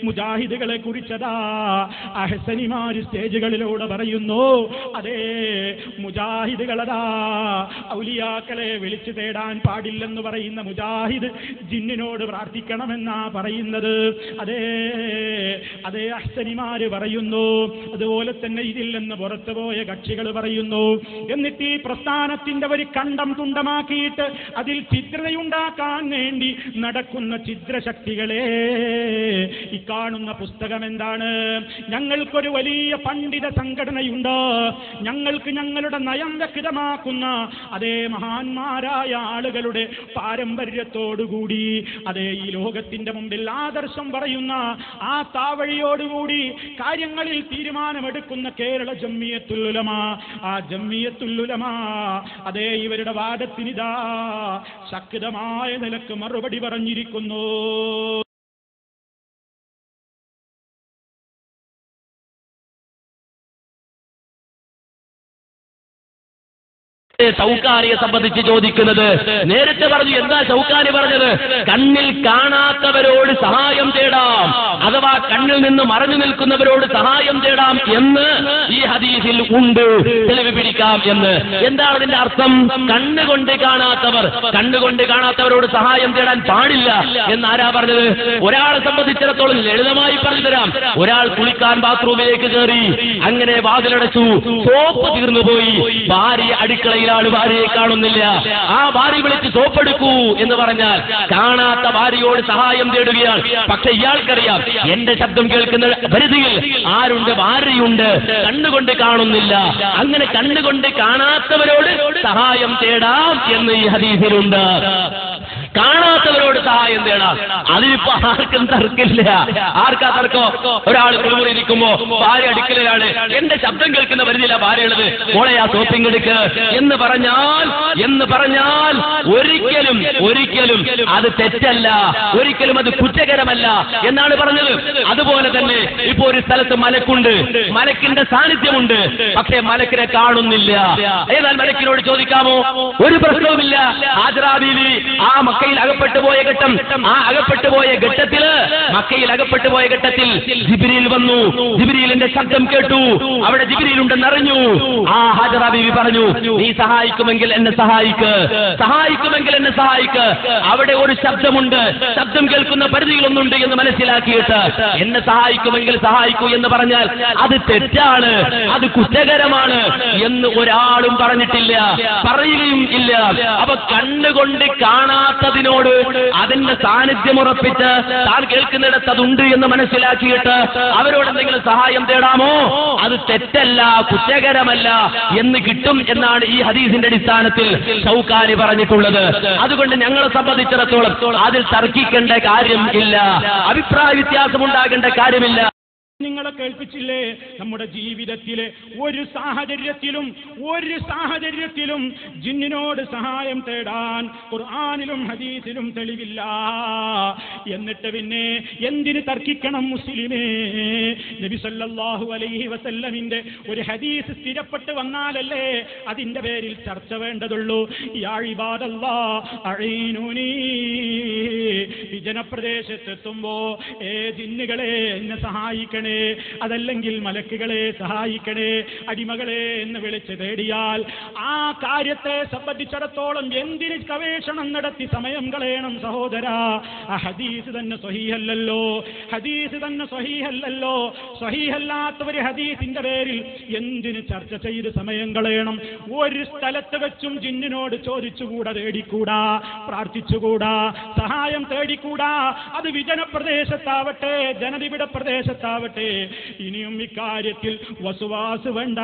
മുജാഹിദുകളെ കുറിച്ചതാ അഹ്സനിമാര് സ്റ്റേജുകളിലൂടെ പറയുന്നു. അതേ മുജാഹിദുകളതാ ഔലിയാക്കളെ വിളിച്ചു തേടാൻ പാടില്ലെന്ന് പറയുന്ന മുജാഹിദ് ജിന്നിനോട് പ്രാർത്ഥിക്കണമെന്നാ പറയുന്നത്. അതേ അതേ അഹ്സനിമാര് പറയുന്നു. അതുപോലെ തന്നെ ഇതിൽ നിന്ന് പുറത്തുപോയ കക്ഷികൾ പറയുന്നു. എന്നിട്ട് ഈ പ്രസ്ഥാനത്തിന്റെ ഒരു കണ്ടം തുണ്ടമാക്കിയിട്ട് അതിൽ ചിത്രതയുണ്ടാക്കാൻ വേണ്ടി നടക്കുന്ന ചിത്രശക്തികളെ, ഈ കാണുന്ന പുസ്തകം എന്താണ്? ഞങ്ങൾക്കൊരു വലിയ പണ്ഡിത സംഘടനയുണ്ട്. ഞങ്ങൾക്ക് ഞങ്ങളുടെ നയം വ്യക്തമാക്കുന്ന അതേ മഹാന്മാരായ ആളുകളുടെ പാരമ്പര്യത്തോടുകൂടി അതേ ഈ ലോകത്തിന്റെ മുമ്പിൽ ആദർശം പറയുന്ന ആ താവഴിയോടുകൂടി കാര്യങ്ങളിൽ തീരുമാനമെടുക്കുന്ന കേരള ജംഇയ്യത്തുൽ ഉലമ, ആ ജംഇയ്യത്തുൽ ഉലമ അതേ ഇവരുടെ വാദത്തിനിതാ ശക്തമായ നിലക്ക് മറുപടി പറഞ്ഞിരിക്കുന്നു. ഷൗക്കാനിയെ സംബന്ധിച്ച് ചോദിക്കുന്നത്, നേരത്തെ പറഞ്ഞു, എന്താ ഷൗക്കാനി പറഞ്ഞത്? കണ്ണിൽ കാണാത്തവരോട് സഹായം തേടാം, അഥവാ കണ്ണിൽ നിന്ന് മറഞ്ഞു നിൽക്കുന്നവരോട് സഹായം തേടാം എന്ന് ഈ ഹദീസിൽ ഉണ്ട്, തെളിവ് പിടിക്കാം എന്ന്. എന്താണ് അതിന്റെ അർത്ഥം? കണ്ണുകൊണ്ട് കാണാത്തവരോട് സഹായം തേടാൻ പാടില്ല എന്നാരാ പറഞ്ഞത്? ഒരാളെ സംബന്ധിച്ചിടത്തോളം ലളിതമായി പറഞ്ഞു തരാം. ഒരാൾ കുളിക്കാൻ ബാത്റൂമിലേക്ക് കയറി, അങ്ങനെ വാതിലടച്ചു, സോപ്പ് തീർന്നുപോയി, ഭാര്യ അടുക്കളയിൽ, ഭാര്യയെ കാണുന്നില്ല. ആ ഭാര്യ വിളിച്ച് സോപ്പെടുക്കൂ എന്ന് പറഞ്ഞാൽ കാണാത്ത ഭാര്യയോട് സഹായം തേടുകയാണ്. പക്ഷെ ഇയാൾക്കറിയാം എന്റെ ശബ്ദം കേൾക്കുന്ന പരിധിയിൽ ആരുണ്ട്? ഭാര്യയുണ്ട്, കണ്ണുകൊണ്ട് കാണുന്നില്ല. അങ്ങനെ കണ്ണുകൊണ്ട് കാണാത്തവരോട് സഹായം തേടാം എന്ന് ഈ ഹദീസിലുണ്ട്. കാണാത്തവരോട് സഹായം തേടാം, അതിനിപ്പോ ആർക്കും തർക്കില്ല. ആർക്കാ തർക്കം? ഒരാൾ കുളിമുറിയിരിക്കുമ്പോ ഭാര്യ അടുക്കലാണ്, എന്റെ ശബ്ദം കേൾക്കുന്ന പരിധിയില്ല ഭാര്യയുള്ളത്, മോളെ ആ സോപ്പിംഗ് എടുക്ക് എന്ന് പറഞ്ഞാൽ ഒരിക്കലും അത് തെറ്റല്ല, ഒരിക്കലും അത് കുറ്റകരമല്ല എന്നാണ് പറഞ്ഞത്. അതുപോലെ തന്നെ ഇപ്പോ ഒരു സ്ഥലത്ത് മലക്കുണ്ട്, മലക്കിന്റെ സാന്നിധ്യമുണ്ട്, പക്ഷേ മലക്കിനെ കാണുന്നില്ല. ഏതായാൽ മലക്കിനോട് ചോദിക്കാമോ? ഒരു പ്രശ്നവുമില്ല. ഹാജറ ബീവി ആ മക്കയിൽ അകപ്പെട്ടുപോയ ഘട്ടത്തിൽ ജിബ്രീൽ വന്നു, ജിബ്രീലിന്റെ ശബ്ദം കേട്ടു, അവിടെ ജിബ്രീൽ ഉണ്ടെന്നറിഞ്ഞു. ആ ഹാജറ ബീവി പറഞ്ഞു, നീ സഹായിക്കുമെങ്കിൽ എന്നെ സഹായിക്ക്. അവിടെ ഒരു ശബ്ദമുണ്ട്, ശബ്ദം കേൾക്കുന്ന പരിധികളൊന്നുണ്ട് എന്ന് മനസ്സിലാക്കിയിട്ട് എന്നെ സഹായിക്കുമെങ്കിൽ സഹായിക്കൂ എന്ന് പറഞ്ഞാൽ അത് തെറ്റാണ്, അത് കുറ്റകരമാണ് എന്ന് ഒരാളും പറഞ്ഞിട്ടില്ല, പറയുകയും ഇല്ല. അപ്പൊ കണ്ണുകൊണ്ട് കാണാത്തതിനോട് അതിന്റെ സാന്നിധ്യം ഉറപ്പിച്ച് താൻ കേൾക്കുന്നിടത്ത് അതുണ്ട് എന്ന് മനസ്സിലാക്കിയിട്ട് അവരോട് എന്തെങ്കിലും സഹായം തേടാമോ? അത് തെറ്റല്ല, കുറ്റകരമല്ല എന്ന് കിട്ടും എന്നാണ് ഈ ഹദീസിന്റെ അടിസ്ഥാനത്തിൽ ഷൗക്കാനി പറഞ്ഞിട്ടുള്ളത്. അതുകൊണ്ട് ഞങ്ങളെ സംബന്ധിച്ചിടത്തോളം അതിൽ തർക്കിക്കേണ്ട കാര്യം ഇല്ല, അഭിപ്രായ വ്യത്യാസം ഉണ്ടാകേണ്ട കാര്യമില്ല. നിങ്ങളെ കേൾപ്പിച്ചില്ലേ? നമ്മുടെ ജീവിതത്തിലെ ഒരു സാഹചര്യത്തിലും ജിന്നിനോട് സഹായം തേടാൻ ഖുർആനിലും ഹദീസിലും തെളിവില്ല. എന്നിട്ട് പിന്നെ എന്തിന് തർക്കിക്കണം മുസ്ലിമേ? നബി സല്ലല്ലാഹു അലൈഹി വസല്ലമിന്റെ ഒരു ഹദീസ് സ്ഥിരപ്പെട്ട് വന്നാലല്ലേ അതിന്റെ പേരിൽ ചർച്ച വേണ്ടതുള്ളൂ. യാ ഇബാദല്ലാഹ് അഈനൂനി, വിജനപ്രദേശത്തെത്തുമ്പോ ജിന്നുകളെ എന്നെ സഹായിക്കണേ, അതല്ലെങ്കിൽ മലക്കുകളെ സഹായിക്കണേ, അടിമകളെ എന്ന് വിളിച്ച് തേടിയാൽ ആ കാര്യത്തെ സംബന്ധിച്ചിടത്തോളം എന്തിന് ഗവേഷണം നടത്തി സമയം കളയണം സഹോദരാ? ആ ഹദീസ് തന്നെ സ്വഹീഹല്ലല്ലോ. സ്വഹീഹല്ലാത്ത ഒരു ഹദീസിന്റെ പേരിൽ എന്തിന് ചർച്ച ചെയ്ത് സമയം കളയണം? ഒരു സ്ഥലത്ത് വെച്ചും ജിന്നിനോട് ചോദിച്ചുകൂടാ, തേടിക്കൂടാ, പ്രാർത്ഥിച്ചുകൂടാ, സഹായം തേടിക്കൂടാ. അത് വിജനപ്രദേശത്താവട്ടെ, ജനനിബിഡ പ്രദേശത്താവട്ടെ, ഇനിയും ഇക്കാര്യത്തിൽ വസുവാസ് വേണ്ട.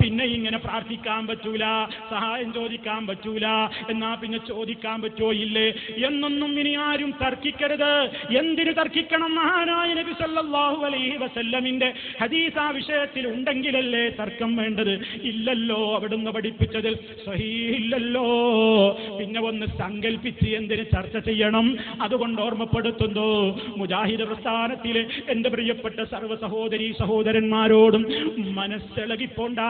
പിന്നെ ഇങ്ങനെ പ്രാർത്ഥിക്കാൻ പറ്റൂല, സഹായം ചോദിക്കാൻ പറ്റൂല, എന്നാ പിന്നെ ചോദിക്കാൻ പറ്റോ ഇല്ലേ എന്നൊന്നും ഇനി ആരും തർക്കിക്കരുത്. എന്തിനു തർക്കിക്കണം? മഹാനായ നബി സല്ലല്ലാഹു അലൈഹി വസല്ലമിന്റെ ഹദീസ് ആ വിഷയത്തിൽ ഉണ്ടെങ്കിലല്ലേ തർക്കം വേണ്ടത്. ഇല്ലല്ലോ, അവിടുന്ന് പഠിപ്പിച്ചതിൽ സ്വഹീഹില്ലല്ലോ. പിന്നെ ഒന്ന് സങ്കല്പിച്ച് എന്തിന് ചർച്ച ചെയ്യണം? അതുകൊണ്ട് ഓർമ്മപ്പെടുത്തുന്നു, മുജാഹിദ് പ്രസ്ഥാനത്തിലെ എന്റെ പ്രിയപ്പെട്ട സർവ്വ സഹോദരീ സഹോദരന്മാരോടും മനസ്സിളകിപ്പോണ്ട.